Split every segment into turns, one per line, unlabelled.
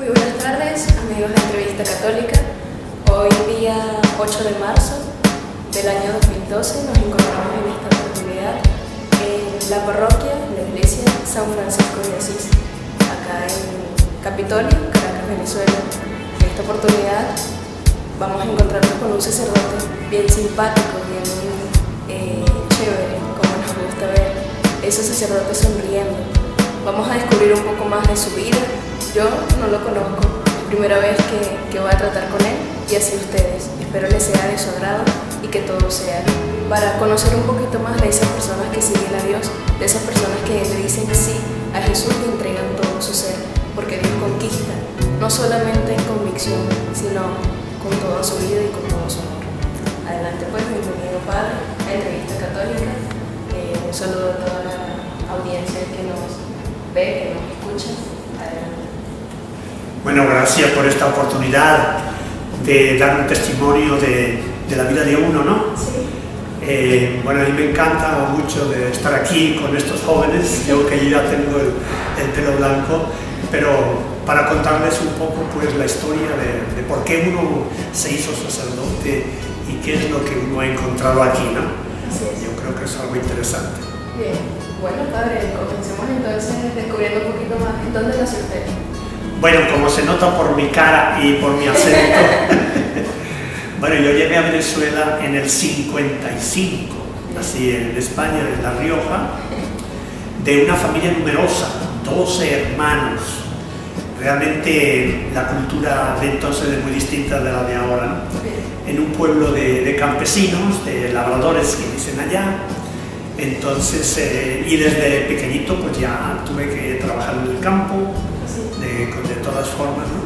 Muy buenas tardes, amigos de Entrevista Católica. Hoy día 8 de marzo del año 2012 nos encontramos en esta oportunidad en la parroquia, la iglesia San Francisco de Asís, acá en Capitolio, Caracas, Venezuela. En esta oportunidad vamos a encontrarnos con un sacerdote bien simpático, bien chévere, como nos gusta ver ese sacerdote sonriendo. Vamos a descubrir un poco más de su vida. Yo no lo conozco, es primera vez que voy a tratar con él y así ustedes. Espero les sea de su agrado y que todo sea para conocer un poquito más de esas personas que siguen a Dios, de esas personas que le dicen sí a Jesús y entregan todo su ser, porque Dios conquista, no solamente en convicción, sino con toda su vida y con todo su amor. Adelante pues, bienvenido Padre a Entrevista Católica. Un saludo a toda la audiencia que nos ve, que nos escucha. Adelante.
Bueno, gracias por esta oportunidad de dar un testimonio de la vida de uno, ¿no?
Sí.
Bueno, a mí me encanta mucho de estar aquí con estos jóvenes, yo que ya tengo el pelo blanco, pero para contarles un poco pues la historia de por qué uno se hizo sacerdote y qué es lo que uno ha encontrado aquí, ¿no? Yo creo que es algo interesante.
Bien, bueno Padre, comencemos entonces descubriendo un poquito más. ¿Dónde nació usted?
Bueno, como se nota por mi cara y por mi acento, bueno, yo llegué a Venezuela en el 55, así en España, en La Rioja, de una familia numerosa, 12 hermanos. Realmente la cultura de entonces es muy distinta de la de ahora, ¿no? En un pueblo de campesinos, de labradores que dicen allá. Entonces, y desde pequeñito pues ya tuve que trabajar en el campo, de todas formas, ¿no?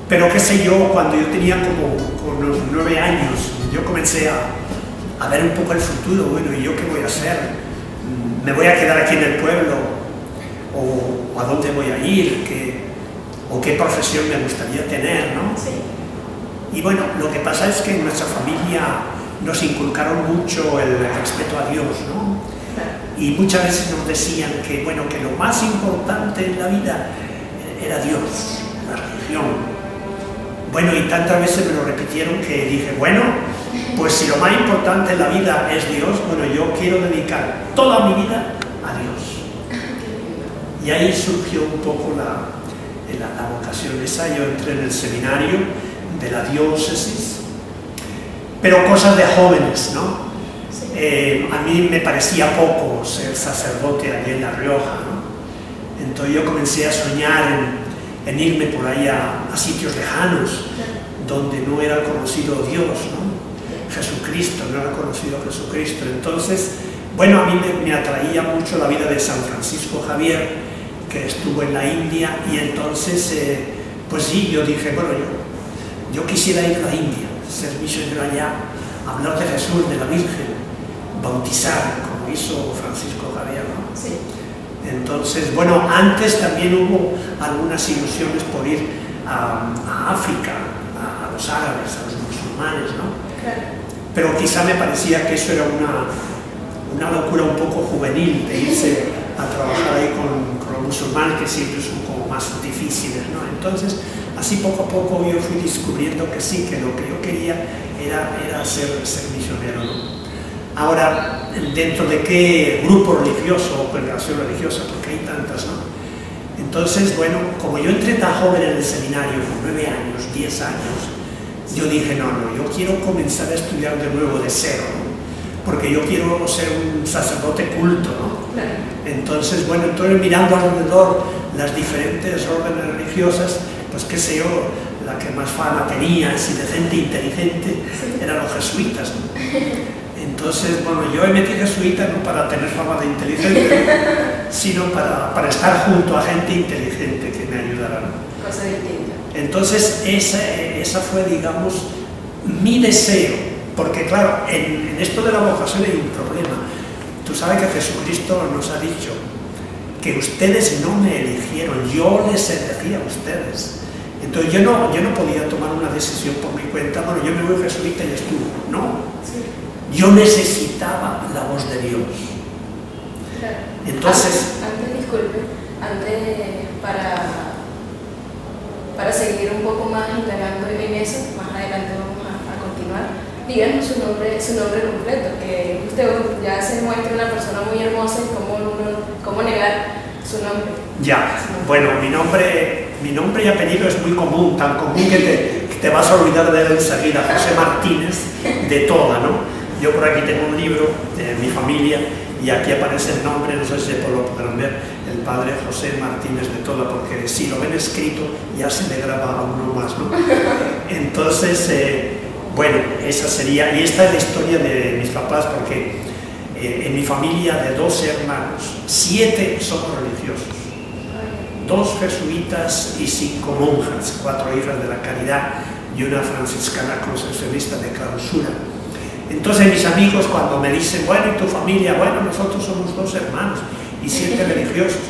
Pero qué sé yo, cuando yo tenía como 9 años, yo comencé a ver un poco el futuro. Bueno, ¿y yo qué voy a hacer? ¿Me voy a quedar aquí en el pueblo? ¿O a dónde voy a ir? ¿O qué profesión me gustaría tener, ¿no?
Sí.
Y bueno, lo que pasa es que en nuestra familia nos inculcaron mucho el respeto a Dios, ¿no? Y muchas veces nos decían que, bueno, que lo más importante en la vida era Dios, la religión. Bueno, y tantas veces me lo repitieron que dije, bueno, pues si lo más importante en la vida es Dios, bueno, yo quiero dedicar toda mi vida a Dios. Y ahí surgió un poco la vocación esa. Yo entré en el seminario de la diócesis, pero cosas de jóvenes, ¿no? A mí me parecía poco ser sacerdote allí en La Rioja, ¿no? Entonces yo comencé a soñar en irme por ahí a sitios lejanos, donde no era conocido Dios, ¿no? Jesucristo, no era conocido Jesucristo. Entonces, bueno, a mí me atraía mucho la vida de San Francisco Javier, que estuvo en la India, y entonces, pues sí, yo dije, bueno, yo quisiera ir a la India, ser misionero allá, hablar de Jesús, de la Virgen, bautizar, como hizo Francisco Javier, ¿no? Sí. Entonces, bueno, antes también hubo algunas ilusiones por ir a África, a los árabes, a los musulmanes, ¿no?
Claro.
Pero quizá me parecía que eso era una locura un poco juvenil, de irse a trabajar ahí con los musulmanes, que siempre son como más difíciles, ¿no? Entonces, así poco a poco yo fui descubriendo que sí, que lo que yo quería era ser misionero, ¿no? Ahora, ¿dentro de qué grupo religioso o congregación religiosa? Porque hay tantas, ¿no? Entonces, bueno, como yo entré tan joven en el seminario, con 9 años, 10 años, yo dije, no, yo quiero comenzar a estudiar de nuevo, de cero, ¿no? Porque yo quiero ser un sacerdote culto, ¿no? Claro. Entonces, bueno, entonces mirando alrededor las diferentes órdenes religiosas, pues qué sé yo, la que más fama tenía, así de gente inteligente, eran los jesuitas, ¿no? Entonces, bueno, yo me metí jesuita no para tener fama de inteligente, sino para estar junto a gente inteligente que me ayudara, ¿no?
Cosa distinta.
Entonces, esa fue, digamos, mi deseo. Porque claro, en esto de la vocación hay un problema. Tú sabes que Jesucristo nos ha dicho que ustedes no me eligieron, yo les elegí a ustedes. Entonces yo no podía tomar una decisión por mi cuenta, bueno, yo me voy jesuita y estuvo. No, yo necesitaba la voz de Dios. Entonces...
Antes, disculpe, para en eso, más adelante vamos a continuar. Díganos su nombre completo, que usted ya se muestra una persona muy hermosa y cómo negar su nombre.
Ya, bueno, mi nombre y apellido es muy común, tan común que te vas a olvidar de él enseguida, José Martínez, de toda, ¿no? Yo por aquí tengo un libro de mi familia y aquí aparece el nombre, no sé si lo podrán ver, el padre José Martínez de toda, porque si lo ven escrito ya se le graba a uno más, ¿no? Entonces, bueno, esa sería, y esta es la historia de mis papás, porque en mi familia de 12 hermanos, 7 somos religiosos, 2 jesuitas y 5 monjas, 4 hijas de la caridad y una franciscana concepcionista de clausura. Entonces mis amigos cuando me dicen, bueno, ¿y tu familia? Bueno, nosotros somos 2 hermanos y 7 religiosos.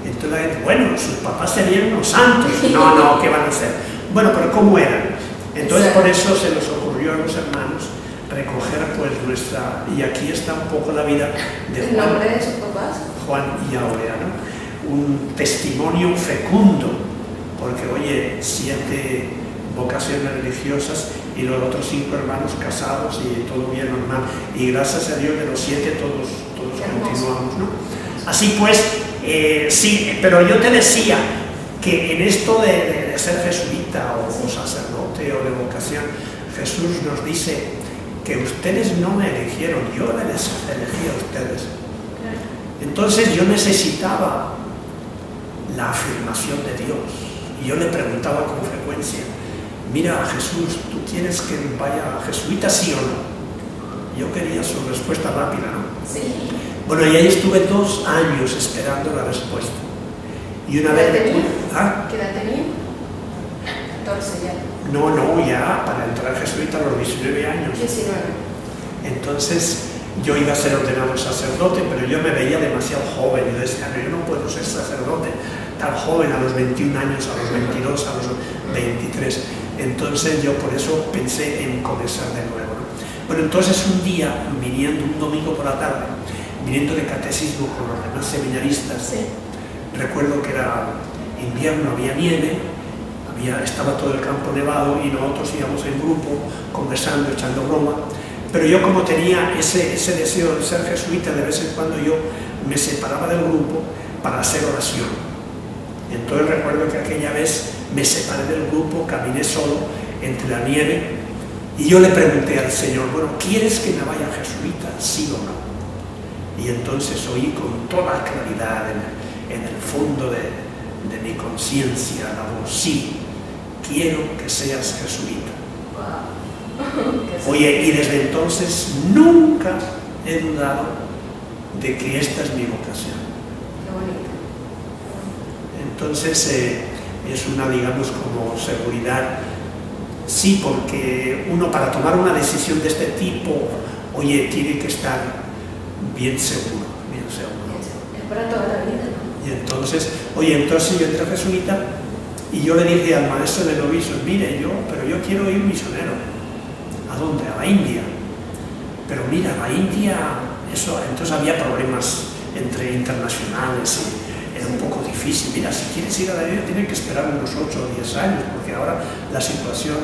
Entonces la gente, bueno, sus papás serían unos santos. No, ¿qué van a hacer? Bueno, pero ¿cómo eran? Entonces por eso se nos ocurrió a los hermanos recoger pues nuestra, y aquí está un poco la vida de Juan.
¿El nombre de sus papás?
Juan y Aurea, ¿no? Un testimonio fecundo, porque oye, 7 vocaciones religiosas y los otros 5 hermanos casados y todo bien normal, y gracias a Dios de los 7 todos continuamos, ¿no? Así pues, sí, pero yo te decía que en esto de ser jesuita o sacerdote o de vocación, Jesús nos dice que ustedes no me eligieron, yo les elegí a ustedes. Entonces yo necesitaba la afirmación de Dios y yo le preguntaba con frecuencia, mira Jesús, ¿tú quieres que vaya a jesuita, sí o no? Yo quería su respuesta rápida, ¿no?
Sí.
Bueno, y ahí estuve 2 años esperando la respuesta. Y una vez...
¿Ah? ¿Qué edad tenía? 14 ya.
No, ya, para entrar jesuita a los 19 años.
19.
Entonces, yo iba a ser ordenado sacerdote, pero yo me veía demasiado joven. Y decía, no, yo no puedo ser sacerdote tan joven, a los 21 años, a los 22, a los 23. Entonces, yo por eso pensé en comenzar de nuevo, ¿no? Bueno, entonces un día, viniendo un domingo por la tarde, viniendo de catecismo con los demás seminaristas,
sí.
Recuerdo que era invierno, había nieve, estaba todo el campo nevado y nosotros íbamos en grupo, conversando, echando broma, pero yo como tenía ese deseo de ser jesuita, de vez en cuando yo me separaba del grupo para hacer oración. Entonces recuerdo que aquella vez me separé del grupo, caminé solo entre la nieve y yo le pregunté al Señor, bueno, ¿quieres que me vaya jesuita, sí o no? Y entonces oí con toda claridad en el fondo de mi conciencia la voz, sí, quiero que seas jesuita. Wow. Oye, y desde entonces nunca he dudado de que esta es mi vocación.
Qué bonito.
Entonces es una, digamos, como seguridad. Sí, porque uno para tomar una decisión de este tipo, oye, tiene que estar bien seguro, bien seguro.
Es para toda la vida, ¿no?
Y entonces, oye, entonces yo entré a jesuita y yo le dije al maestro de novicios, mire, pero yo quiero ir misionero. ¿A dónde? A la India. Pero mira, la India, eso, entonces había problemas entre internacionales y era un poco difícil. Mira, si quieres ir a la India tienes que esperar unos 8 o 10 años, porque ahora la situación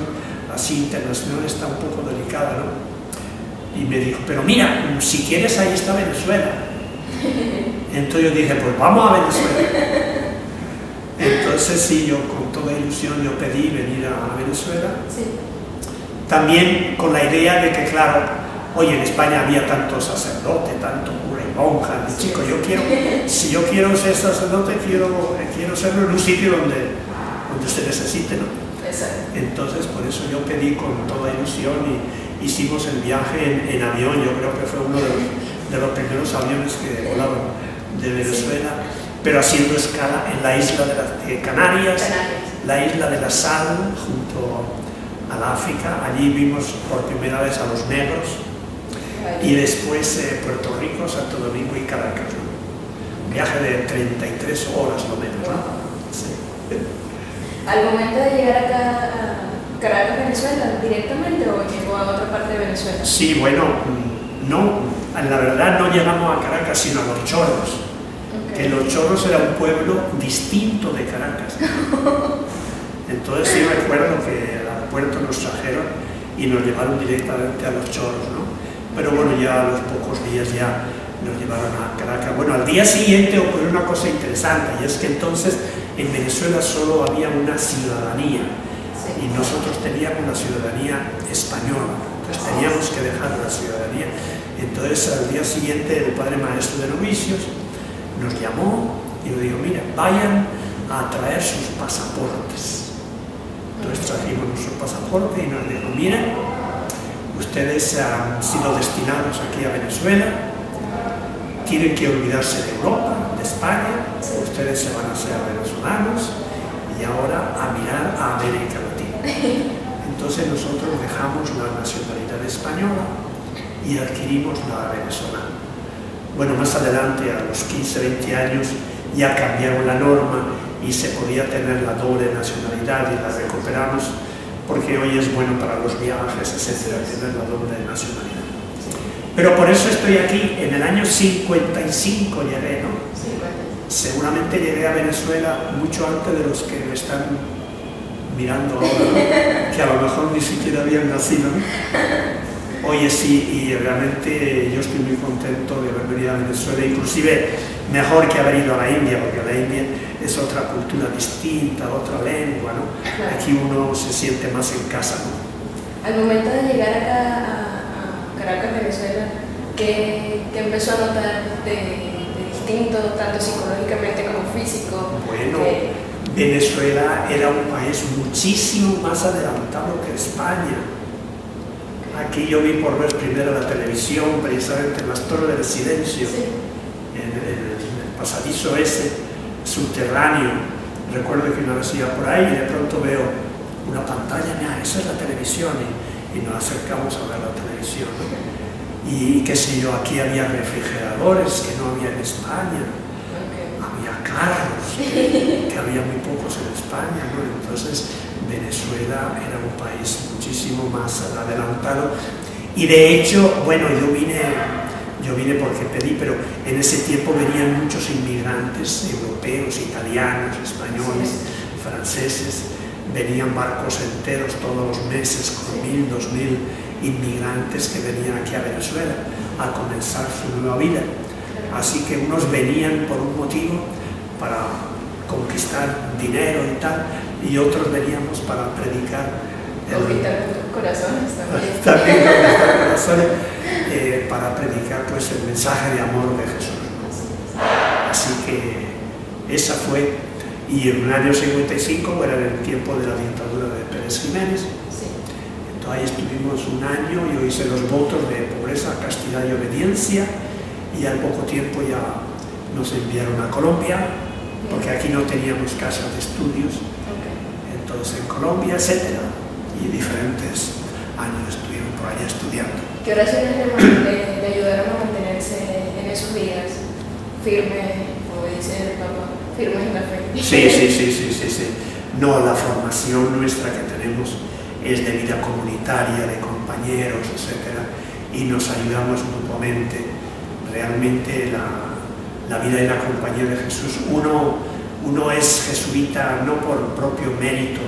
así internacional está un poco delicada, ¿no? Y me dijo, pero mira, si quieres ahí está Venezuela. Entonces yo dije, pues vamos a Venezuela. Entonces sí, yo con toda ilusión yo pedí venir a Venezuela.
Sí.
También con la idea de que, claro, oye, en España había tanto sacerdote, tanto cura y monja. Y chico, si yo quiero ser sacerdote, quiero serlo en un sitio donde se necesite, ¿no?
Exacto.
Entonces, por eso yo pedí con toda ilusión y hicimos el viaje en avión. Yo creo que fue uno de los primeros aviones que volaban de Venezuela, pero haciendo escala en la isla de Canarias, la isla de la Sal, junto al África. Allí vimos por primera vez a los negros, y después Puerto Rico, Santo Domingo y Caracas. Un viaje de 33 horas lo menos, ¿no? Sí.
Al momento de llegar acá a Caracas, Venezuela, directamente, o llegó a otra parte de Venezuela?
Sí, bueno, no, la verdad no llegamos a Caracas, sino a Los Chorros. Okay. Que Los Chorros era un pueblo distinto de Caracas. Entonces sí recuerdo que el aeropuerto y nos llevaron directamente a Los Choros, ¿no? Pero bueno, ya a los pocos días ya nos llevaron a Caracas. Bueno, al día siguiente ocurrió una cosa interesante, y es que entonces en Venezuela solo había una ciudadanía, y nosotros teníamos la ciudadanía española, entonces teníamos que dejar la ciudadanía. Entonces al día siguiente el padre maestro de novicios nos llamó y nos dijo, mira, vayan a traer sus pasaportes. Entonces trajimos nuestro pasaporte y nos dijo, miren, ustedes han sido destinados aquí a Venezuela, tienen que olvidarse de Europa, de España, ustedes se van a ser venezolanos y ahora a mirar a América Latina. Entonces nosotros dejamos la nacionalidad española y adquirimos la venezolana. Bueno, más adelante, a los 15, 20 años, ya cambiaron la norma y se podía tener la doble nacionalidad y la recuperamos, porque hoy es bueno para los viajes, etcétera, tener la doble nacionalidad. Pero por eso estoy aquí. En el año 55 llegué, ¿no? Seguramente llegué a Venezuela mucho antes de los que me están mirando ahora, ¿no? Que a lo mejor ni siquiera habían nacido, ¿no? Oye, sí, y realmente yo estoy muy contento de haber venido a Venezuela, inclusive mejor que haber ido a la India, porque la India es otra cultura distinta, otra lengua, ¿no? Claro. Aquí uno se siente más en casa, ¿no?
Al momento de llegar acá a Caracas, Venezuela, ¿qué empezó a notar de distinto, tanto psicológicamente como físico?
Bueno, Venezuela era un país muchísimo más adelantado que España. Aquí yo vi por vez primero la televisión, precisamente en las Torres del Silencio, sí. en el pasadizo ese, subterráneo. Recuerdo que una vez iba por ahí y de pronto veo una pantalla, mira, esa es la televisión, y nos acercamos a ver la televisión, ¿no? Y qué sé yo, aquí había refrigeradores que no había en España, había carros que había muy pocos en España, ¿no? Entonces Venezuela era un país muchísimo más adelantado, y de hecho, bueno, yo vine porque pedí, pero en ese tiempo venían muchos inmigrantes europeos, italianos, españoles, franceses, venían barcos enteros todos los meses con 1.000, 2.000 inmigrantes que venían aquí a Venezuela a comenzar su nueva vida. Así que unos venían por un motivo, para conquistar dinero y tal, y otros veníamos para predicar.
Conquistar corazones también.
También conquistar corazones, para predicar pues el mensaje de amor de Jesús. Así que esa fue, y en el año 55, era en el tiempo de la dictadura de Pérez Jiménez.
Sí.
Entonces ahí estuvimos un año, yo hice los votos de pobreza, castidad y obediencia, y al poco tiempo ya nos enviaron a Colombia, porque aquí no teníamos casas de estudios. Entonces en Colombia, etcétera, y diferentes años estuvieron por allá estudiando.
¿Qué oraciones le ayudaron a mantenerse en esos días firmes, como dice el Papa, firmes en la fe?
Sí. No, la formación nuestra que tenemos es de vida comunitaria, de compañeros, etcétera, y nos ayudamos mutuamente. Realmente la vida en la compañía de Jesús, uno es jesuita no por propio mérito,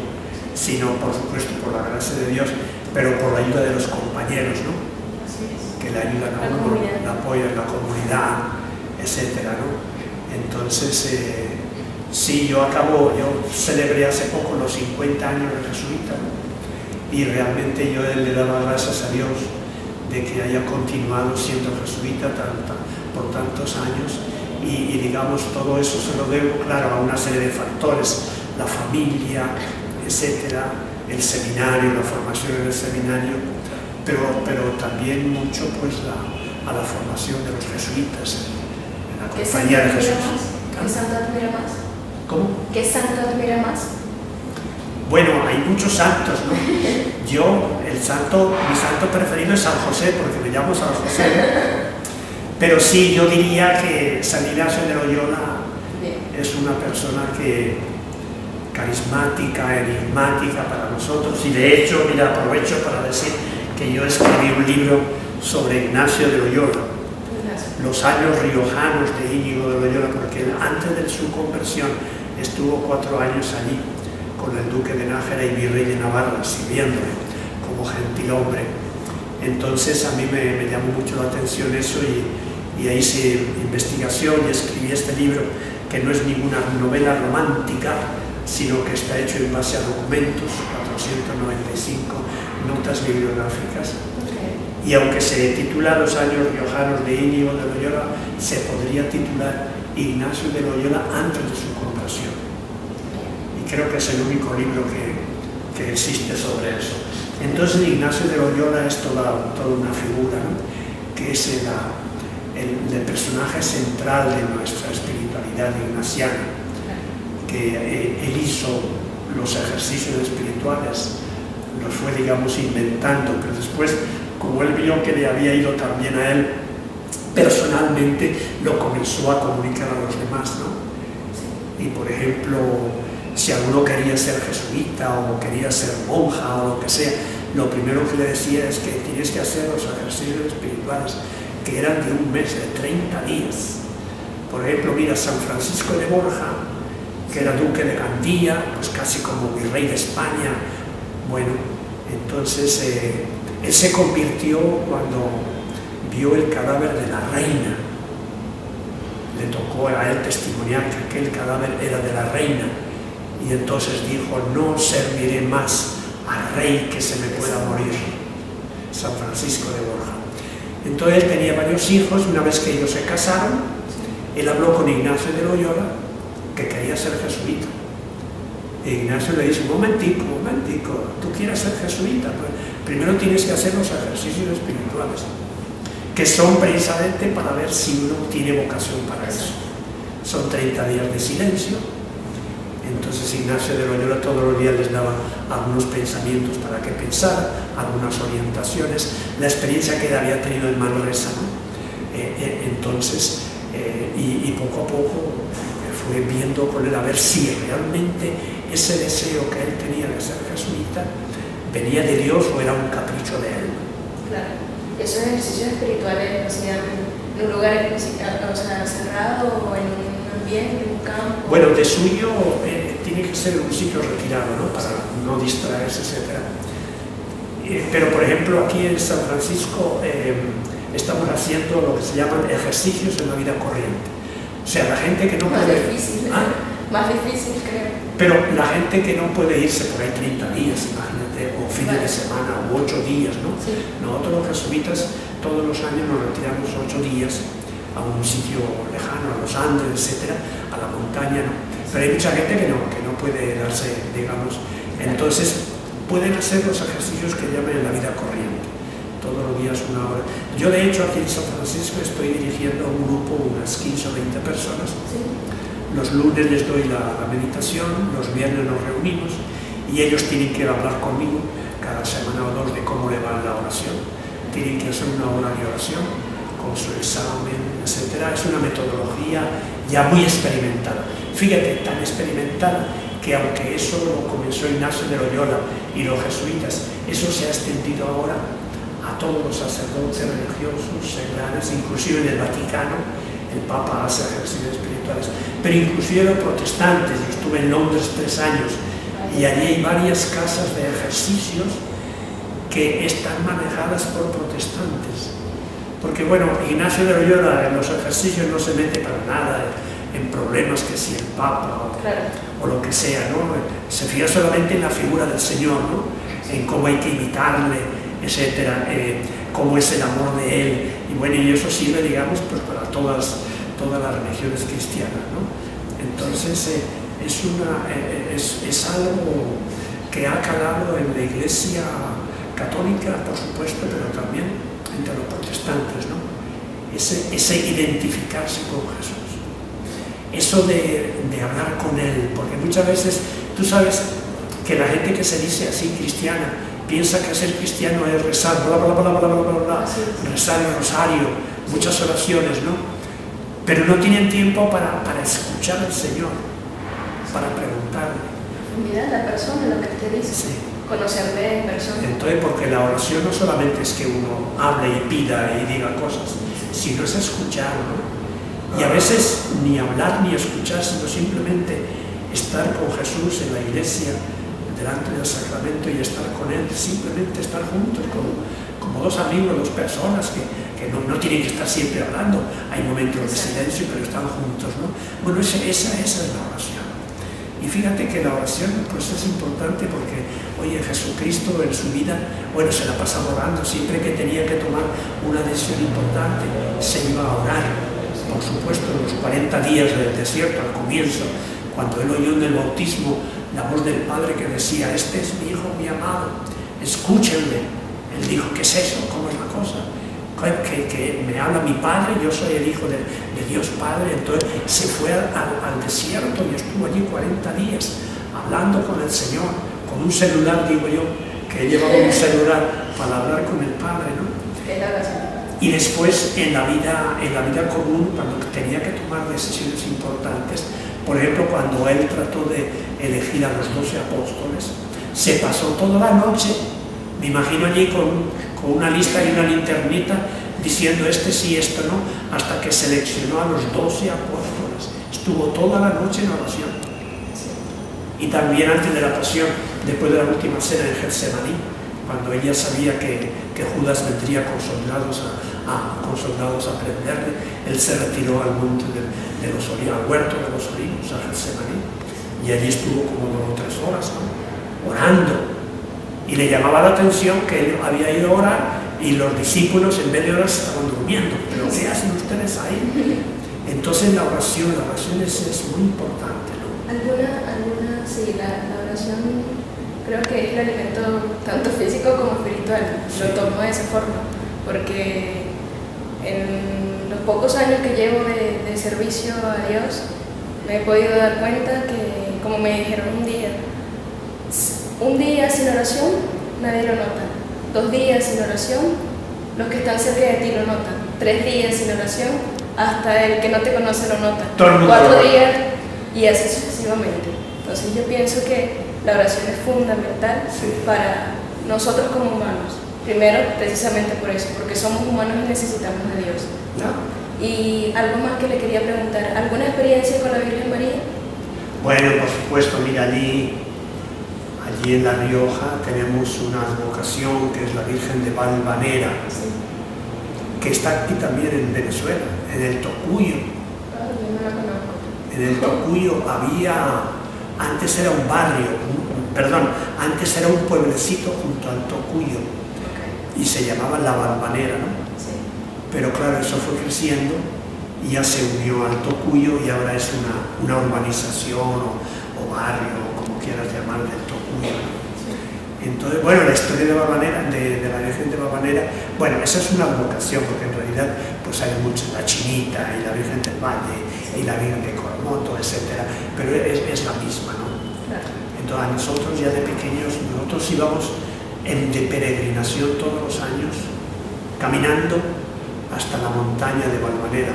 sino por supuesto por la gracia de Dios, pero por la ayuda de los compañeros, ¿no? Que le ayudan a uno, le apoyan en la comunidad, etcétera, ¿no? Entonces, sí, yo celebré hace poco los 50 años de jesuita, ¿no? Y realmente yo le daba gracias a Dios de que haya continuado siendo jesuita por tantos años, y digamos todo eso se lo debo, claro, a una serie de factores, la familia, etcétera, el seminario, la formación en el seminario, pero también mucho pues a la formación de los jesuitas en la compañía de Jesús.
¿Qué santo admira más?
¿Cómo?
¿Qué santo admira más?
Bueno, hay muchos santos, ¿no? Mi santo preferido es San José, porque me llamo San José, ¿no? Pero sí, yo diría que San Ignacio de Loyola es una persona carismática, enigmática para nosotros, y de hecho, mira, aprovecho para decir que yo escribí un libro sobre Ignacio de Loyola, los años riojanos de Íñigo de Loyola, porque antes de su conversión estuvo 4 años allí con el duque de Nájera y virrey de Navarra, sirviéndole. como gentilhombre. Entonces a mí me llamó mucho la atención eso y ahí hice investigación y escribí este libro, que no es ninguna novela romántica, sino que está hecho en base a documentos, 495 notas bibliográficas. Y aunque se titula Los años riojanos de Íñigo de Loyola, se podría titular Ignacio de Loyola antes de su conversión. Y creo que es el único libro que existe sobre eso. Entonces Ignacio de Loyola es toda una figura, ¿no? Que es el personaje central de nuestra espiritualidad ignaciana, que él hizo los ejercicios espirituales, los fue, digamos, inventando, pero después, como él vio que le había ido tan bien a él, personalmente lo comenzó a comunicar a los demás, ¿no? Y por ejemplo, si alguno quería ser jesuita o quería ser monja o lo que sea, lo primero que le decía es que tienes que hacer los ejercicios espirituales, que eran de un mes, de 30 días. Por ejemplo, mira, San Francisco de Borja, que era duque de Gandía, pues casi como virrey de España. Bueno, entonces él se convirtió cuando vio el cadáver de la reina. Le tocó a él testimoniar que aquel cadáver era de la reina, y entonces dijo: no serviré más al rey que se me pueda morir. San Francisco de Borja. Entonces él tenía varios hijos, y una vez que ellos se casaron, él habló con Ignacio de Loyola, que quería ser jesuita. E Ignacio le dice: un momentico, tú quieres ser jesuita, pues primero tienes que hacer los ejercicios espirituales, que son precisamente para ver si uno tiene vocación para eso. Son 30 días de silencio. Entonces Ignacio de Loyola todos los días les daba algunos pensamientos para que pensara, algunas orientaciones, la experiencia que él había tenido en Manresa, ¿no? Entonces, y poco a poco fue viendo con él a ver si realmente ese deseo que él tenía de ser jesuita venía de Dios o era un capricho de él.
Claro. ¿Esos ejercicios espirituales lo hacían en un lugar, o sea, cerrado o en un ambiente, en un campo?
Bueno, de suyo tiene que ser un sitio retirado, ¿no? Para no distraerse, etc. Pero, por ejemplo, aquí en San Francisco estamos haciendo lo que se llaman ejercicios en la vida corriente. O sea, la gente que no
más
puede...
Difícil, más difícil, creo.
Pero la gente que no puede irse por ahí 30 días, imagínate, o fines de semana, o 8 días, ¿no?
Sí.
Nosotros los jesuitas todos los años nos retiramos 8 días a un sitio lejano, a los Andes, etcétera, a la montaña, ¿no? Pero hay mucha gente que no puede darse, digamos, entonces pueden hacer los ejercicios que llaman en la vida corriente, todos los días una hora. Yo de hecho aquí en San Francisco estoy dirigiendo un grupo, unas 15 o 20 personas.
Sí.
Los lunes les doy la meditación, los viernes nos reunimos y ellos tienen que hablar conmigo cada semana o dos de cómo le va la oración. Tienen que hacer una hora de oración con su examen, etc. Es una metodología ya muy experimentada. Fíjate, tan experimentada que aunque eso lo comenzó Ignacio de Loyola y los jesuitas, eso se ha extendido ahora a todos los sacerdotes religiosos, seglares, inclusive en el Vaticano. El Papa hace ejercicios espirituales, pero inclusive los protestantes. Yo estuve en Londres 3 años y allí hay varias casas de ejercicios que están manejadas por protestantes. Porque bueno, Ignacio de Loyola en los ejercicios no se mete para nada en problemas que si el Papa o lo que sea, ¿no? Se fija solamente en la figura del Señor, ¿no? En cómo hay que imitarle, etcétera, cómo es el amor de Él. Y bueno, y eso sirve, digamos, pues para todas las religiones cristianas, ¿no? Entonces es algo que ha calado en la Iglesia católica, por supuesto, pero también entre los protestantes, ¿no? Ese identificarse con Jesús, eso de hablar con Él, porque muchas veces, tú sabes que la gente que se dice así cristiana piensa que ser cristiano es rezar, bla, bla, bla, bla, bla, bla, bla, rezar el rosario, muchas oraciones, ¿no? Pero no tienen tiempo para escuchar al Señor, para preguntarle.
Mira la persona, lo que te dice,
sí.
Conocerle en persona.
Entonces, porque la oración no solamente es que uno hable y pida y diga cosas, sino es escuchar, ¿no? Y a veces ni hablar ni escuchar, sino simplemente estar con Jesús en la iglesia, delante del sacramento y estar con él, simplemente estar juntos como dos amigos, dos personas que no tienen que estar siempre hablando. Hay momentos de silencio, pero están juntos, ¿no? Bueno, esa es la oración. Y fíjate que la oración pues es importante porque, oye, Jesucristo en su vida, bueno, se la pasaba orando. Siempre que tenía que tomar una decisión importante, se iba a orar. Por supuesto, en los 40 días del desierto, al comienzo, cuando él oyó en el bautismo la voz del Padre que decía, este es mi Hijo, mi amado, escúchenle. Él dijo, ¿qué es eso? ¿Cómo es la cosa? Que me habla mi Padre, yo soy el Hijo de Dios Padre. Entonces se fue al desierto y estuvo allí 40 días hablando con el Señor, con un celular, digo yo, que él llevaba un celular para hablar con el Padre, ¿no? Y después en la vida común, cuando tenía que tomar decisiones importantes, por ejemplo, cuando él trató de elegir a los 12 apóstoles, se pasó toda la noche, me imagino allí con una lista y una linternita, diciendo este sí, esto no, hasta que seleccionó a los 12 apóstoles. Estuvo toda la noche en oración. Y también antes de la pasión, después de la última cena en Getsemaní, cuando ella sabía que Judas vendría con soldados a prenderle, él se retiró al monte al huerto de los olivos, a Getsemaní, y allí estuvo como 2 o 3 horas, ¿no? Orando. Y le llamaba la atención que él había ido a orar y los discípulos en vez de orar estaban durmiendo. ¿Pero qué hacen ustedes ahí? Entonces la oración es muy importante, ¿no?
Sí, la oración creo que es el alimento tanto físico como espiritual.
Sí.
Lo tomo de esa forma, porque en los pocos años que llevo de servicio a Dios, me he podido dar cuenta que, como me dijeron un día sin oración, nadie lo nota. 2 días sin oración, los que están cerca de ti lo notan. 3 días sin oración, hasta el que no te conoce lo nota. 4 días y así sucesivamente. Entonces yo pienso que la oración es fundamental para nosotros como humanos. Primero, precisamente por eso, porque somos humanos y necesitamos de Dios, ¿no? Y algo más que le quería preguntar, ¿alguna experiencia con la Virgen María?
Bueno, por supuesto, mira, allí en La Rioja tenemos una advocación que es la Virgen de Valvanera, que está aquí también en Venezuela, en el Tocuyo.
Yo no la conozco.
En el Tocuyo antes era un barrio, antes era un pueblecito junto al Tocuyo, y se llamaba La Valvanera, ¿no?
Sí.
Pero claro, eso fue creciendo y ya se unió al Tocuyo y ahora es una urbanización o barrio, como quieras llamar, del Tocuyo. Entonces, bueno, la historia de Valvanera, de la Virgen de Valvanera, bueno, esa es una advocación, porque en realidad pues hay muchas, la Chinita y la Virgen del Valle y la Virgen de Coromoto, etcétera, pero es la misma, ¿no?
Claro.
Entonces a nosotros ya de pequeños, nosotros íbamos de peregrinación todos los años, caminando hasta la montaña de Valvanera.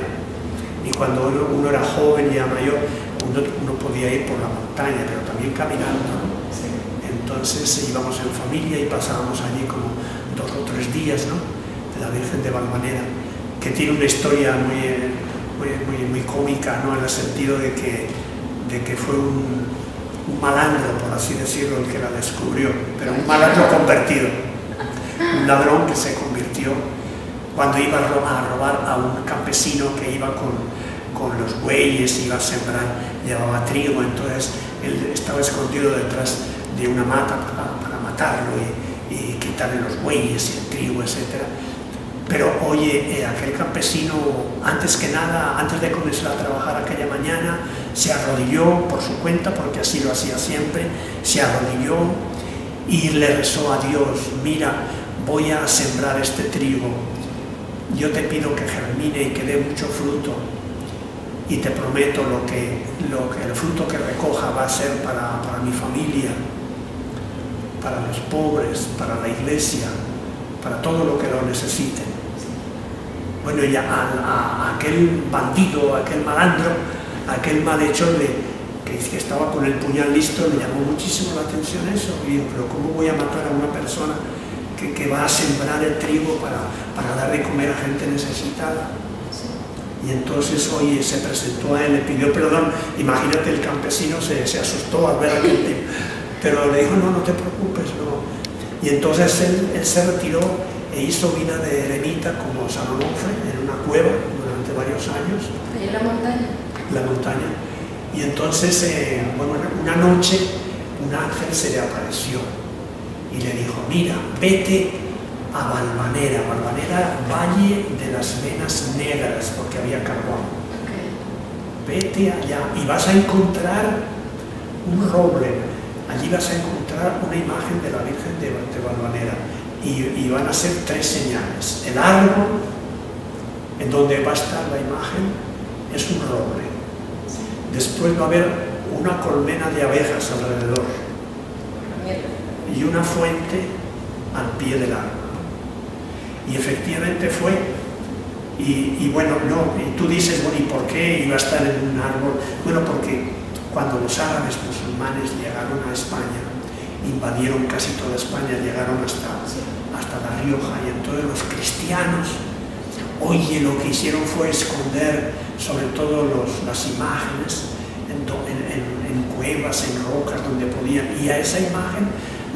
Y cuando uno era joven y ya mayor, uno podía ir por la montaña, pero también caminando, ¿no?
Sí.
Entonces íbamos en familia y pasábamos allí como 2 o 3 días, ¿no? De la Virgen de Valvanera, que tiene una historia muy cómica, ¿no? En el sentido de que fue un malandro, por así decirlo, el que la descubrió, pero un malandro convertido, un ladrón que se convirtió cuando iba a robar a un campesino que iba con los bueyes, iba a sembrar, llevaba trigo, entonces él estaba escondido detrás de una mata para matarlo y quitarle los bueyes y el trigo, etc. Pero oye, aquel campesino, antes que nada, antes de comenzar a trabajar aquella mañana, se arrodilló por su cuenta, porque así lo hacía siempre, se arrodilló y le rezó a Dios: mira, voy a sembrar este trigo, yo te pido que germine y que dé mucho fruto, y te prometo lo que el fruto que recoja va a ser para mi familia, para los pobres, para la iglesia, para todo lo que lo necesiten. Bueno, ya a aquel bandido, aquel malandro, aquel malhechor que estaba con el puñal listo, le llamó muchísimo la atención eso. Y dijo, pero ¿cómo voy a matar a una persona que va a sembrar el trigo para dar de comer a gente necesitada? Y entonces, oye, se presentó a él, le pidió perdón. Imagínate, el campesino se asustó al ver a aquel tipo. Pero le dijo, no, no te preocupes, no. Y entonces él se retiró e hizo vida de eremita como San Onofre en una cueva durante varios años.
¿Ahí en la montaña?
La montaña. Y entonces, bueno, una noche un ángel se le apareció y le dijo, mira, vete a Valvanera, Valvanera, Valle de las Venas Negras, porque había carbón. Vete allá y vas a encontrar un roble. Allí vas a encontrar una imagen de la Virgen de Valvanera y van a ser 3 señales. El árbol en donde va a estar la imagen es un roble. Después va a haber una colmena de abejas alrededor y una fuente al pie del árbol. Y efectivamente fue. Y bueno, no, y tú dices, bueno, ¿y por qué iba a estar en un árbol? Bueno, porque cuando los árabes musulmanes llegaron a España, invadieron casi toda España, llegaron hasta La Rioja, y entonces los cristianos, oye, lo que hicieron fue esconder sobre todo las imágenes en cuevas, en rocas, donde podían, y a esa imagen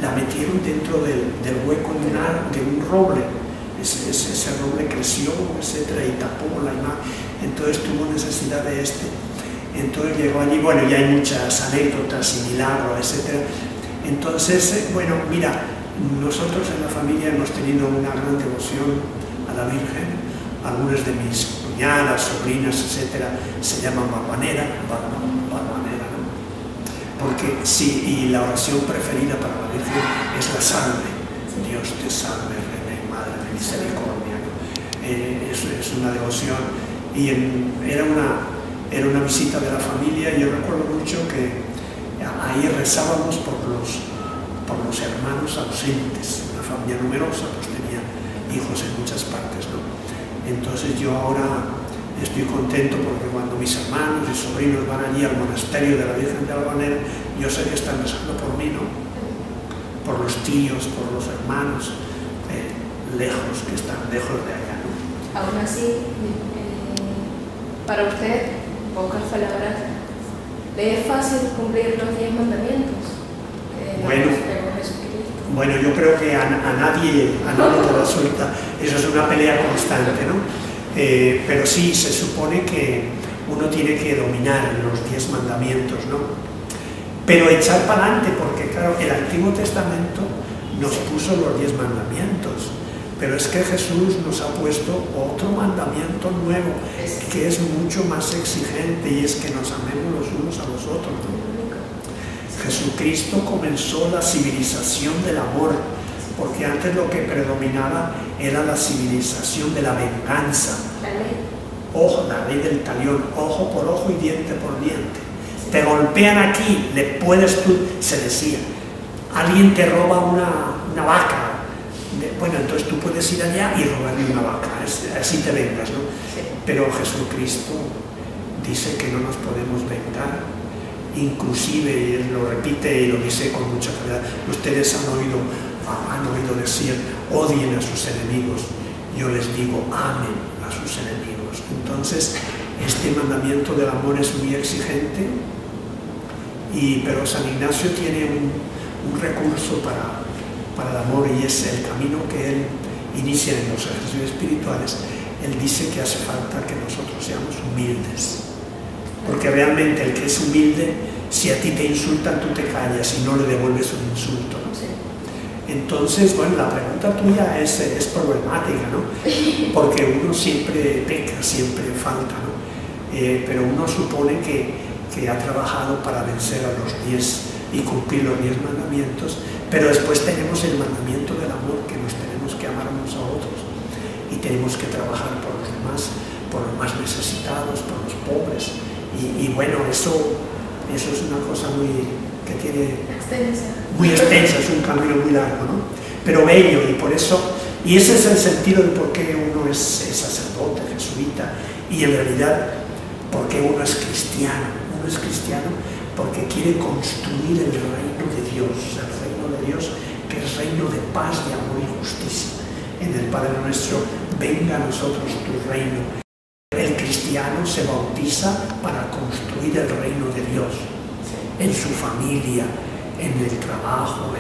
la metieron dentro del hueco de un roble. Ese roble creció, etcétera, y tapó la imagen, entonces tuvo necesidad de entonces llegó allí, bueno, y hay muchas anécdotas y milagros, etcétera. Entonces, bueno, mira, nosotros en la familia hemos tenido una gran devoción a la Virgen. Algunas de mis cuñadas, sobrinas, etcétera, se llaman Valvanera, ¿no? Porque sí, y la oración preferida para la Virgen es la salve. Dios te salve, Reina y Madre de Misericordia, ¿no? Es una devoción, y era una visita de la familia, y yo recuerdo mucho que ahí rezábamos por los hermanos ausentes. Una familia numerosa, pues tenía hijos en muchas partes, ¿no? Entonces yo ahora estoy contento porque cuando mis hermanos y sobrinos van allí al monasterio de la Virgen de Valvanera, yo sé que están rezando por mí, ¿no? Por los tíos, por los hermanos lejos, que están lejos de allá, ¿no?
Aún así, para usted, en pocas palabras, ¿le es fácil cumplir los 10 mandamientos?
Bueno, yo creo que a nadie te resulta, eso es una pelea constante, ¿no? Pero sí, se supone que uno tiene que dominar los 10 mandamientos, ¿no? Pero echar para adelante, porque claro, el Antiguo Testamento nos puso los 10 mandamientos, pero es que Jesús nos ha puesto otro mandamiento nuevo, que es mucho más exigente, y es que nos amemos los unos a los otros, ¿no? Jesucristo comenzó la civilización del amor, porque antes lo que predominaba era la civilización de la venganza.
La ley.
Ojo, la ley del talión, ojo por ojo y diente por diente. Te golpean aquí, le puedes tú, se decía. Alguien te roba una vaca, bueno, entonces tú puedes ir allá y robarle una vaca, así te vengas, ¿no?
Sí.
Pero Jesucristo dice que no nos podemos vengar. Inclusive, y él lo repite y lo dice con mucha claridad, ustedes han oído decir, odien a sus enemigos. Yo les digo, amen a sus enemigos. Entonces, este mandamiento del amor es muy exigente, pero San Ignacio tiene un recurso para el amor, y es el camino que él inicia en los ejercicios espirituales. Él dice que hace falta que nosotros seamos humildes. Porque realmente el que es humilde, si a ti te insultan, tú te callas y no le devuelves un insulto, ¿no?
Sí.
Entonces, bueno, la pregunta tuya es problemática, ¿no? Porque uno siempre peca, siempre falta, ¿no? Pero uno supone que ha trabajado para vencer a los 10 y cumplir los 10 mandamientos, pero después tenemos el mandamiento del amor, que nos tenemos que amar unos a otros, y tenemos que trabajar por los demás, por los más necesitados, por los pobres. Y bueno, eso es una cosa muy extensa, es un camino muy largo, ¿no? Pero bello, y por eso, y ese es el sentido de por qué uno es sacerdote, jesuita, y en realidad, por qué uno es cristiano. Uno es cristiano porque quiere construir el reino de Dios, que es reino de paz, de amor y justicia. En el Padre Nuestro, venga a nosotros tu reino. El cristiano se bautiza para construir el reino de Dios en su familia, en el trabajo,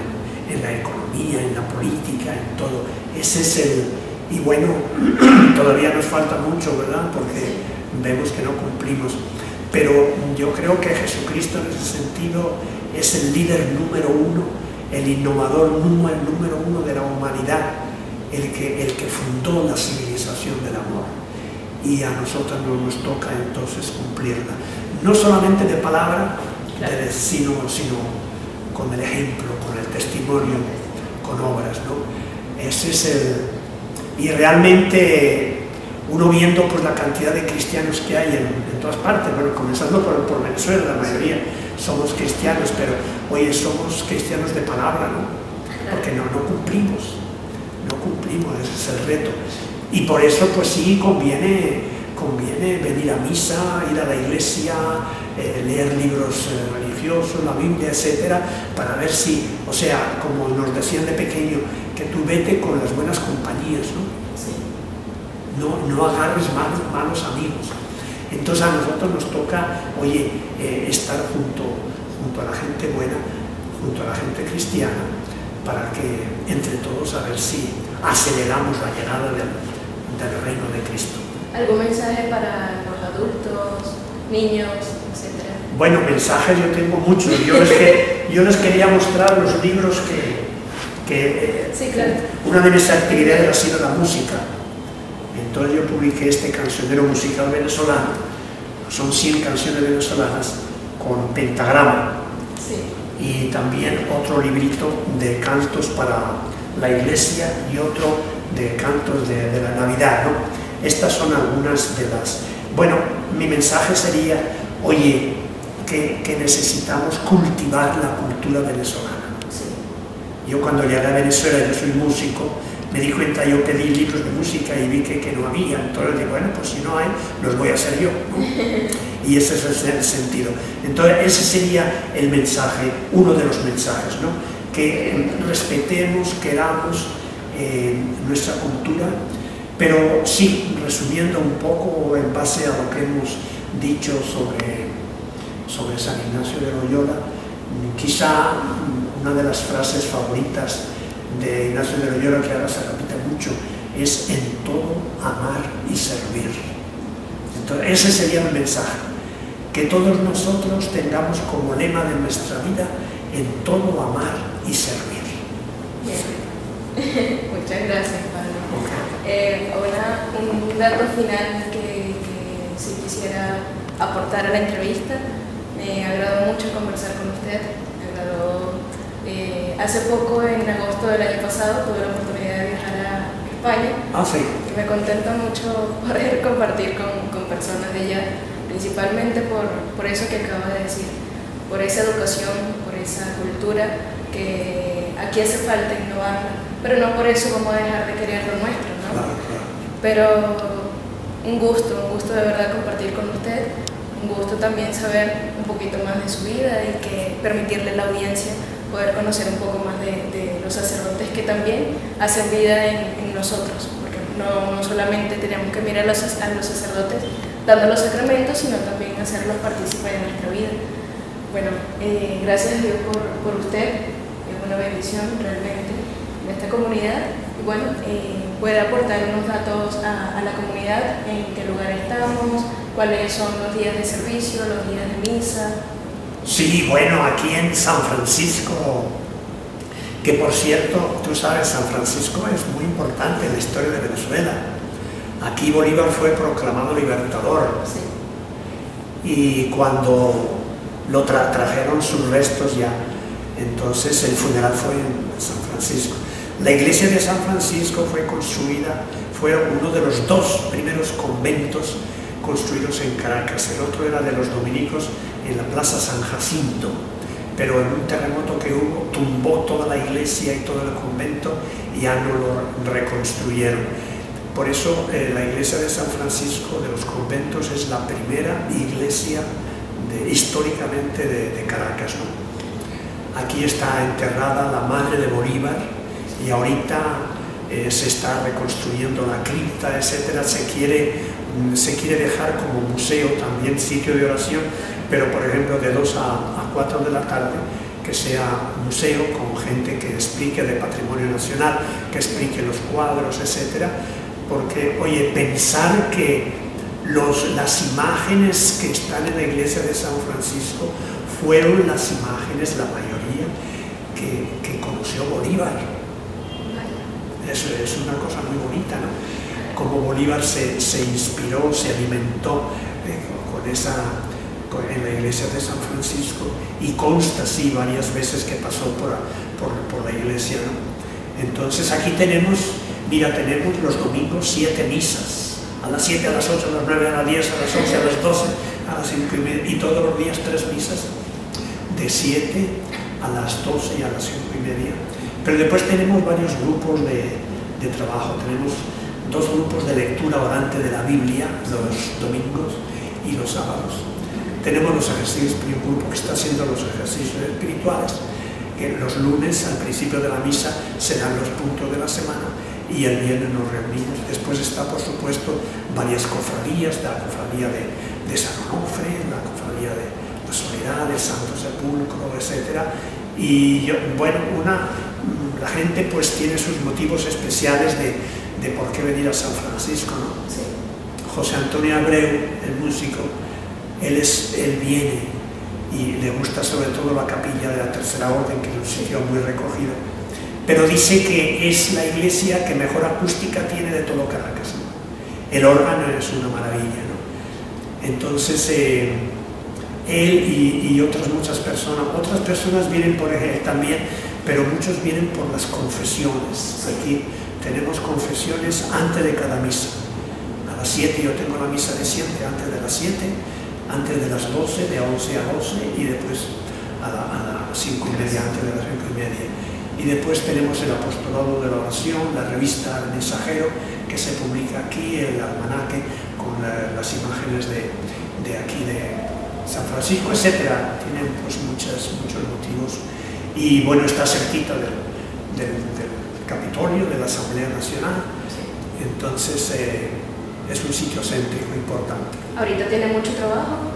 en la economía, en la política, en todo. Ese es el... Y bueno, todavía nos falta mucho, ¿verdad? Porque vemos que no cumplimos. Pero yo creo que Jesucristo en ese sentido es el líder número uno, el innovador número uno de la humanidad, el que fundó la civilización del amor. Y a nosotros nos toca entonces cumplirla. No solamente de palabra, sino con el ejemplo, con el testimonio, con obras, ¿no? Ese es el... Y realmente uno viendo pues, la cantidad de cristianos que hay en todas partes, bueno, comenzando por Venezuela, la mayoría somos cristianos, pero oye, somos cristianos de palabra, ¿no? Porque no cumplimos, ese es el reto. Y por eso pues sí conviene venir a misa, ir a la iglesia, leer libros religiosos, la Biblia, etcétera, para ver si, o sea, como nos decían de pequeño, que tú vete con las buenas compañías, ¿no?
Sí.
No agarres malos amigos. Entonces a nosotros nos toca, oye, estar junto a la gente buena, junto a la gente cristiana, para que entre todos a ver si aceleramos la llegada del reino de Cristo.
¿Algún mensaje para los adultos, niños, etcétera?
Bueno, mensajes yo tengo muchos. Yo les quería mostrar los libros que
sí, claro.
Una de mis actividades ha sido la música. Entonces yo publiqué este cancionero musical venezolano, son 100 canciones venezolanas con pentagrama.
Sí.
Y también otro librito de cantos para la iglesia y otro de cantos de la Navidad, ¿no? Estas son algunas de las... Bueno, mi mensaje sería, oye, que necesitamos cultivar la cultura venezolana. Sí. Yo cuando llegué a Venezuela, yo soy músico, me di cuenta, yo pedí libros de música y vi que no había, entonces digo, bueno, pues si no hay, los voy a hacer yo, ¿no? Y ese es el sentido. Entonces ese sería el mensaje, uno de los mensajes, ¿no? Que respetemos, queramos nuestra cultura, pero sí, resumiendo un poco en base a lo que hemos dicho sobre San Ignacio de Loyola, quizá una de las frases favoritas de Ignacio de Loyola, que ahora se repite mucho, es en todo amar y servir. Entonces ese sería el mensaje, que todos nosotros tengamos como lema de nuestra vida en todo amar y servir.
Bien. Muchas gracias, Padre.
Okay.
Ahora un dato final que si quisiera aportar a la entrevista. Me agradó mucho conversar con usted. Me agradó. Hace poco, en agosto del año pasado, tuve la oportunidad de viajar a España.
Ah, sí.
Y me contenta mucho poder compartir con personas de allá, principalmente por eso que acabo de decir, por esa educación, por esa cultura que aquí hace falta innovarla, pero no por eso vamos a dejar de querer lo nuestro, ¿no?
Claro, claro.
Pero un gusto de verdad compartir con usted, un gusto también saber un poquito más de su vida y que permitirle a la audiencia poder conocer un poco más de los sacerdotes que también hacen vida en nosotros, porque no solamente tenemos que mirar a los sacerdotes dando los sacramentos, sino también hacerlos partícipes de nuestra vida. Bueno, gracias a Dios por usted, es una bendición realmente en esta comunidad. Y bueno, puede aportar unos datos a la comunidad, en qué lugar estamos, cuáles son los días de servicio, los días de misa.
Sí, bueno, aquí en San Francisco, que por cierto, tú sabes, San Francisco es muy importante en la historia de Venezuela. Aquí Bolívar fue proclamado libertador.
Sí.
Y cuando lo trajeron sus restos ya, entonces el funeral fue en San Francisco. La iglesia de San Francisco fue construida, fue uno de los 2 primeros conventos construidos en Caracas. El otro era de los dominicos en la Plaza San Jacinto, pero en un terremoto que hubo tumbó toda la iglesia y todo el convento y ya no lo reconstruyeron. Por eso la iglesia de San Francisco de los conventos es la primera iglesia históricamente de Caracas, ¿no? Aquí está enterrada la madre de Bolívar y ahorita se está reconstruyendo la cripta, etcétera. Se quiere dejar como museo también, sitio de oración, pero por ejemplo de 2 a 4 de la tarde que sea museo con gente que explique de patrimonio nacional, que explique los cuadros, etcétera, porque, oye, pensar que las imágenes que están en la iglesia de San Francisco fueron las imágenes, la mayoría, que conoció Bolívar. Eso es una cosa muy bonita, ¿no? Como Bolívar se inspiró, se alimentó en la iglesia de San Francisco, y consta así varias veces que pasó por la iglesia, ¿no? Entonces aquí tenemos, mira, tenemos los domingos 7 misas, a las 7, a las 8, a las 9, a las 10, a las 11, a las 12, a las 5:30, y todos los días 3 misas, de 7 a las 12 y a las 5:30. Pero después tenemos varios grupos de trabajo. Tenemos 2 grupos de lectura orante de la Biblia los domingos y los sábados. Tenemos los ejercicios, un grupo que está haciendo los ejercicios espirituales, que los lunes al principio de la misa se dan los puntos de la semana y el viernes nos reunimos. Después está, por supuesto, varias cofradías, la cofradía de San Onofre, la cofradía de la Soledad, del Santo Sepulcro, etc. Y bueno, la gente pues tiene sus motivos especiales de por qué venir a San Francisco, ¿no? Sí. José Antonio Abreu, el músico, él viene y le gusta sobre todo la capilla de la Tercera Orden, que es un sitio muy recogido, pero dice que es la iglesia que mejor acústica tiene de todo Caracas, ¿no? El órgano es una maravilla, ¿no? Entonces él y otras personas vienen por ejemplo también, pero muchos vienen por las confesiones. Aquí tenemos confesiones antes de cada misa. A las 7 yo tengo la misa de siempre, antes de las 7, antes de las 12, de 11 a 12, y después a las 5:30, antes de las 5:30. Y después tenemos el apostolado de la oración, la revista El Mensajero, que se publica aquí, el almanaque, con las imágenes de aquí de San Francisco, etc. Tienen pues muchos motivos. Y bueno, está cerquita del Capitolio, de la Asamblea Nacional. Entonces es un sitio céntrico importante.
¿Ahorita tiene mucho trabajo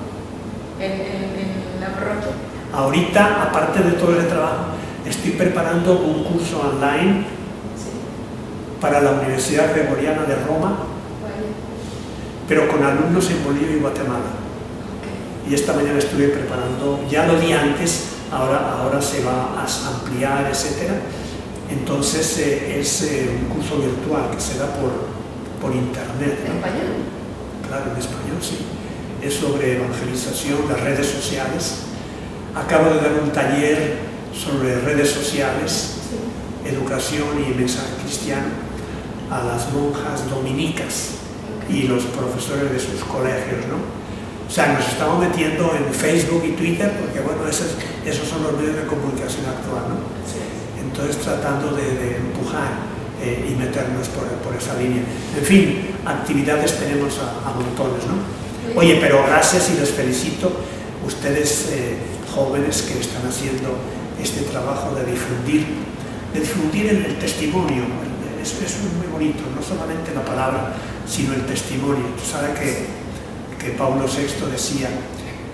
en la parroquia?
Ahorita, aparte de todo ese trabajo, estoy preparando un curso online para la Universidad Gregoriana de Roma, pero con alumnos en Bolivia y Guatemala. Y esta mañana estuve preparando, ya lo di antes, ahora se va a ampliar, etc. Entonces es un curso virtual que se da por internet, ¿no?
¿En español?
Claro, en español, sí. Es sobre evangelización, las redes sociales. Acabo de dar un taller sobre redes sociales, educación y mensaje cristiano a las monjas dominicas y los profesores de sus colegios, ¿no? O sea, nos estamos metiendo en Facebook y Twitter porque, bueno, esos son los medios de comunicación actual, ¿no? Sí. Entonces, tratando de empujar y meternos por esa línea. En fin, actividades tenemos a montones, ¿no? Oye, pero gracias y les felicito, ustedes jóvenes que están haciendo este trabajo de difundir el testimonio. Eso es muy bonito, no solamente la palabra, sino el testimonio. Tú sabes que Pablo VI decía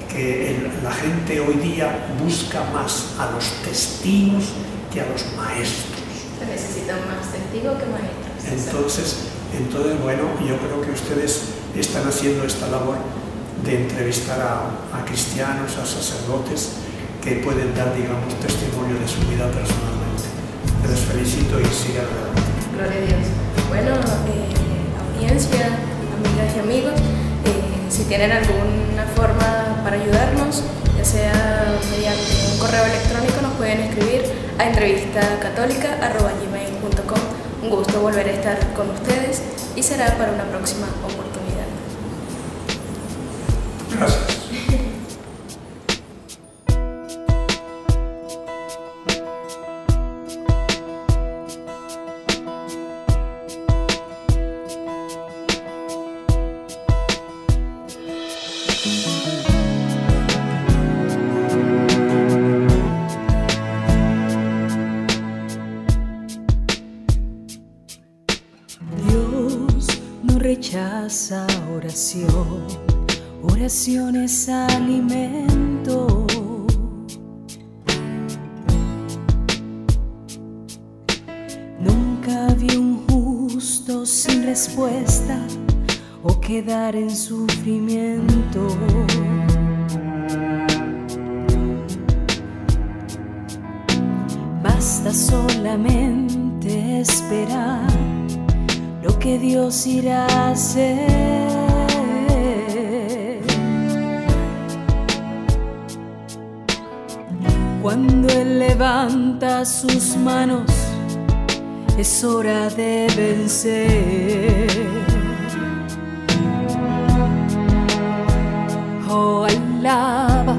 que la gente hoy día busca más a los testigos que a los maestros.
Se necesitan más testigos que maestros.
Entonces, bueno, yo creo que ustedes están haciendo esta labor de entrevistar a cristianos, a sacerdotes que pueden dar, digamos, testimonio de su vida personalmente. Les felicito y sigan adelante.
Gloria a Dios. Bueno, audiencia, amigas y amigos, si tienen alguna forma para ayudarnos, ya sea mediante un correo electrónico, nos pueden escribir a entrevistacatólica@gmail.com. Un gusto volver a estar con ustedes y será para una próxima oportunidad.
Gracias.
Rechaza oración es alimento. respuesta o quedar en sufrimiento. Basta solamente esperar lo que Dios irá a hacer. Cuando Él levanta sus manos, es hora de vencer. Oh, alaba,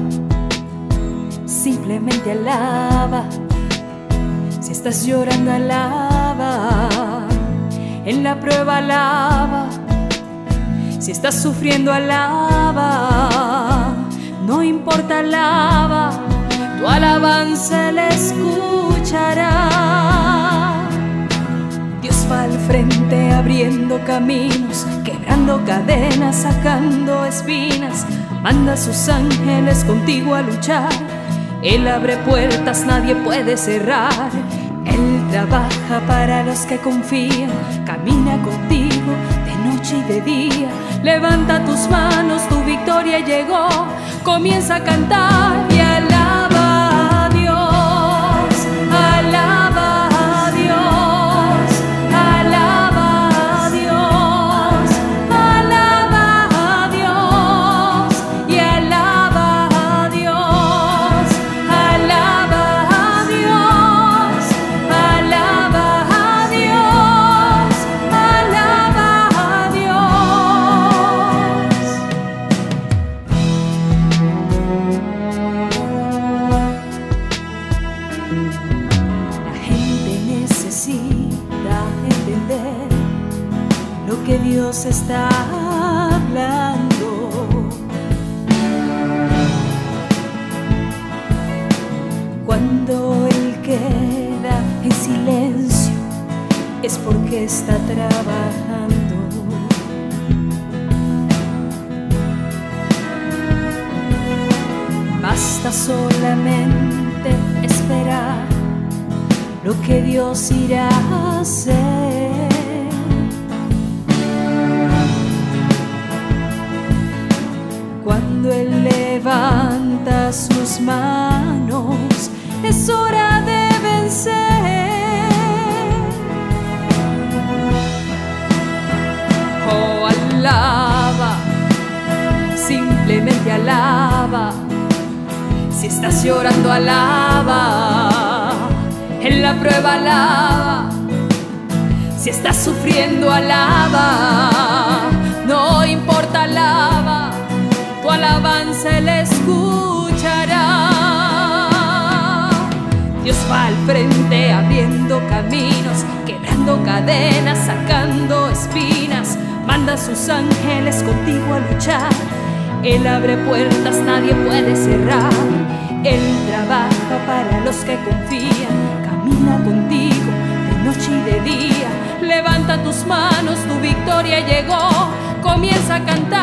simplemente alaba. Si estás llorando, alaba. En la prueba, alaba. Si estás sufriendo, alaba. No importa, alaba. Tu alabanza Él escuchará. Dios va al frente abriendo caminos, quebrando cadenas, sacando espinas. Manda a sus ángeles contigo a luchar. Él abre puertas, nadie puede cerrar. Él trabaja para los que confían. Camina contigo de noche y de día. Levanta tus manos, tu victoria llegó. Comienza a cantar y alaba a Dios. Alaba a Dios. Alaba a Dios. Alaba a Dios. Y alaba a Dios. Alaba a Dios. Alaba a Dios. Alaba a Dios. La gente necesita entender lo que Dios está hablando. Cuando Él queda en silencio, es porque está trabajando. Basta solamente esperar lo que Dios irá a hacer. Cuando Él levanta sus manos, es hora de vencer. Oh, alaba, simplemente alaba. Si estás llorando, alaba. En la prueba, alaba. Si estás sufriendo, alaba. No importa, alaba. Tu alabanza Él escuchará. Dios va al frente abriendo caminos, quebrando cadenas, sacando espinas. Manda a sus ángeles contigo a luchar. Él abre puertas, nadie puede cerrar. Él trabaja para los que confían. Camina contigo de noche y de día. Levanta tus manos, tu victoria llegó. Comienza a cantar.